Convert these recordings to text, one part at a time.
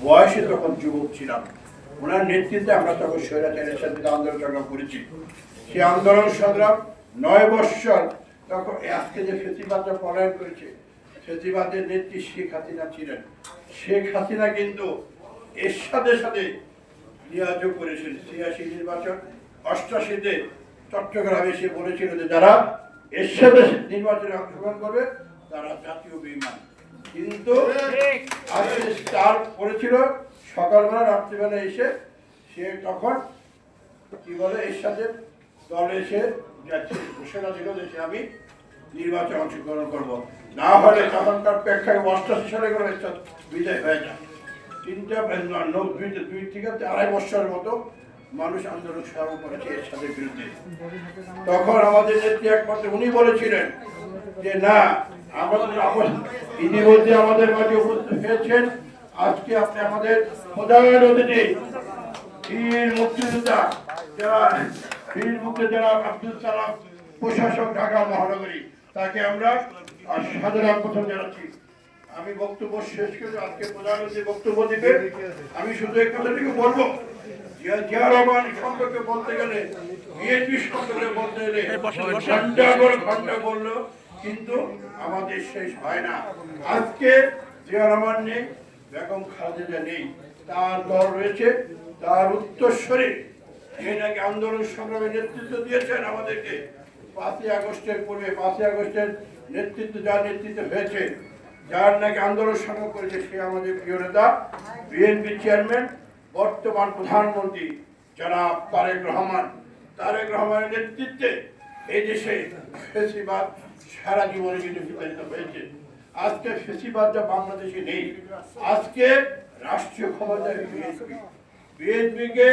বয়সে তখন যুবক ছিলাম। ওনার নেতৃত্বে আমরা তখন স্বৈরাচারের সাথে আন্দোলন সংগ্রাম করেছি। সেই আন্দোলন সংগ্রাম 9 বৎসর, তখন আজকে যে ফেসিবাদটা পলায়ন করেছে, ফেসিবাদের নেত্রী শেখ হাসিনা ছিলেন। শেখ হাসিনা কিন্তু এর সাথে সাথে নিয়োগ করেছেন 86 নির্বাচন, 88-তে চট্টগ্রামে এসে বলেছিল যে যারা এর সাথে নির্বাচনে অংশগ্রহণ করবে তারা জাতীয় বেঈমান। কিন্তু আজকে তার করেছিল সকালবেলা রাত্রিবেলা এসে সে তখন কি বলে এর সাথে দলে এসে যাচ্ছে, ঘোষণা দিল যে আমি নির্বাচনে অংশগ্রহণ করবো, না হলে তখন তার প্রেক্ষায় 88 সালে করে বিদায় হয়ে যায়। 2 থেকে 2.5 বছরের মতো মানুষ আন্দোলন শুরু করেছে এর সাথে বিরুদ্ধে। তখন আমাদের নেত্রী একমাত্র উনি বলেছিলেন যে না, আমাদের ইতিমধ্যে আমাদের মাঝে উপস্থিত হয়েছেন, আজকে আপনি আমাদের প্রধান অতিথি বীর মুক্তিযোদ্ধা আব্দুল সালাম, প্রশাসক ঢাকা মহানগরী, তাকে আমরা সাদর আমন্ত্রণ জানাচ্ছি। আমি বক্তব্য শেষ করে আজকে প্রধান অতিথি বক্তব্য দিবে। আমি শুধু এই কথাটুকু বলবো, জিয়া রহমান সম্পর্কে বলতে গেলে, বিএনপি সম্পর্কে বলতে গেলে ঘন্টা বললো, কিন্তু আমাদের শেষ হয় না। আজকে জিয়া রহমান নেই, বেগম খালেদা নেই, তার দল রয়েছে, তার উত্তরসূরি যে নাকি আন্দোলন সংগ্রামে নেতৃত্ব দিয়েছেন আমাদেরকে। 5ই আগস্টের পূর্বে 5ই আগস্টের নেতৃত্ব যার নেতৃত্ব হয়েছে, যার নাকি আন্দোলন সংগ্রাম করেছে, সে আমাদের প্রিয় নেতা বিএনপি চেয়ারম্যান, বর্তমান প্রধানমন্ত্রী জনাব তারেক রহমান। তারেক রহমানের নেতৃত্বে এই দেশে ফেসিবাদ সারা জীবনে কিন্তু বিতাড়িত হয়েছে। আজকে ফেসিবাদটা বাংলাদেশে নেই। আজকে রাষ্ট্রীয় ক্ষমতায় বিএনপিকে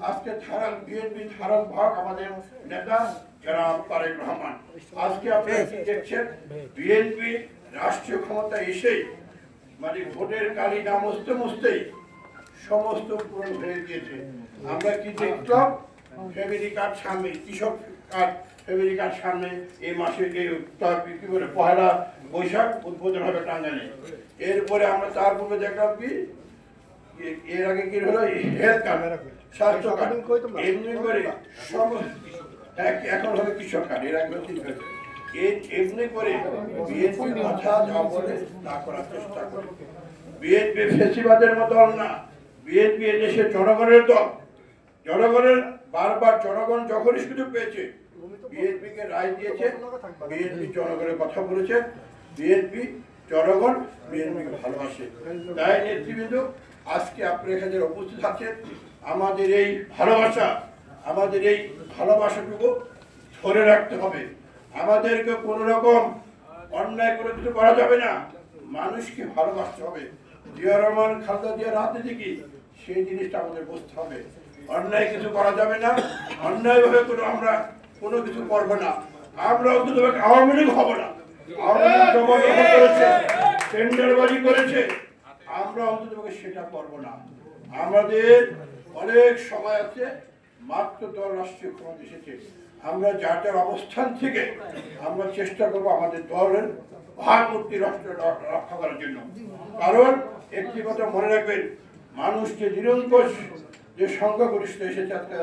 আজকে বিএনপি ধারক ভাগ আমাদের নেতা জনাব তারেক রহমান। আজকে আপনারা কি দেখছেন, বিএনপি রাষ্ট্রীয় ক্ষমতা এসে মানে ভোটের কালি না মুছতেই সমস্ত পূরণ হয়ে গিয়েছে। আমরা কি দেখলাম, ফ্যামিলি কার্ড সামনে, কৃষক কার্ড ফ্যামিলি কার্ড সামনে এই মাসে কি বলে 1 বৈশাখ উদ্বোধন হবে টাঙ্গাইলে। এরপরে আমরা তার পূর্বে দেখলাম কি এর আগে কি হলো হেলথ কার্ড, স্বাস্থ্য কার্ড, এমনি করে এখন হবে কৃষক কার্ড, এর আগে ঠিক হয়েছে। এমনি করে বিএনপি কথা যা বলে তা করার চেষ্টা করে। বিএনপি ফেসিবাদের মতো না, বিএনপি এদেশের জনগণের দল। জনগণের বারবার জনগণ যখনই সুযোগ পেয়েছে বিএনপিকে রায় দিয়েছে, বিএনপি জনগণের কথা বলেছে, বিএনপি জনগণ বিএনপিকে ভালোবাসে। তাই নেতৃবৃন্দ আজকে আপনার এখানে উপস্থিত আছেন, আমাদের এই ভালোবাসাটুকু ধরে রাখতে হবে। আমাদেরকে কোন রকম অন্যায় করে কিছু করা যাবে না, মানুষকে ভালোবাসতে হবে। জিয়া রহমান খালেদা জিয়ার রাজনীতি কি সেই জিনিসটা আমাদের বুঝতে হবে। অন্যায় কিছু করা যাবে না, অন্যায়ভাবে আমরা কোনো কিছু করবো না। আমরা অন্তত আওয়ামী লীগ হবো না। আওয়ামী লীগ জবরদখল করেছে, টেন্ডারবাজি করেছে, আমরা অন্তত সেটা করবো না। আমাদের অনেক সময় আছে, মাত্র 10 রাষ্ট্রীয় ক্ষমতা এসেছে। আমরা যার অবস্থান থেকে আমরা চেষ্টা করবো আমাদের দলের ভারমূর্তি রাষ্ট্র রক্ষা করার জন্য। কারণ একটি কথা মনে রাখবেন, মানুষ যে নিরঙ্কুশ যে সংখ্যাগরিষ্ঠ এসেছে আজকে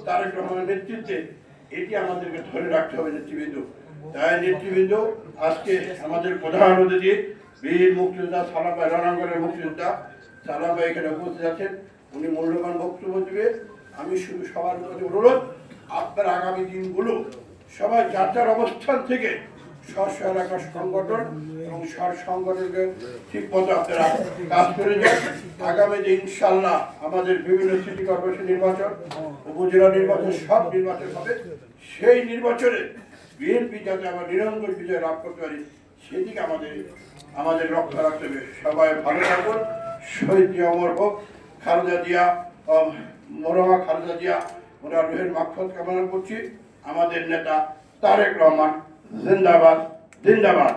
তারেক রহমানের নেতৃত্বে, এটি আমাদেরকে ধরে রাখতে হবে নেতৃবৃন্দ। তাই নেতৃবৃন্দ আজকে আমাদের প্রধান অতিথি বীর মুক্তিযোদ্ধা সালাম ভাই, রণাঙ্গনের মুক্তিযোদ্ধা সালাম ভাই এখানে উপস্থিত আছেন, উনি মূল্যবান বক্তব্য দেবে। আমি শুধু সবার প্রতি অনুরোধ, আপনার আগামী দিনগুলো সবাই যার যার অবস্থান থেকে স্ব এলাকার সংগঠন এবং সংগঠনকে ঠিক মতো আপনারা কাজ করে যান। আগামী যে ইনশাল্লাহ আমাদের বিভিন্ন সিটি কর্পোরেশন নির্বাচন, উপজেলা নির্বাচন, সব নির্বাচন হবে। সেই নির্বাচনে বিএনপি যাতে আমরা নিরঙ্কুশ বিজয় লাভ করতে পারি সেদিকে আমাদের রক্ষা রাখতে হবে। সবাই ভালো থাকুন, শহীদ অমর হোক খালেদা জিয়া, মরহুমা খালেদা জিয়া, ওনার রুহের মাগফিরাত কামনা করছি। আমাদের নেতা তারেক রহমান জিন্দাবাদ, জিন্দাবাদ।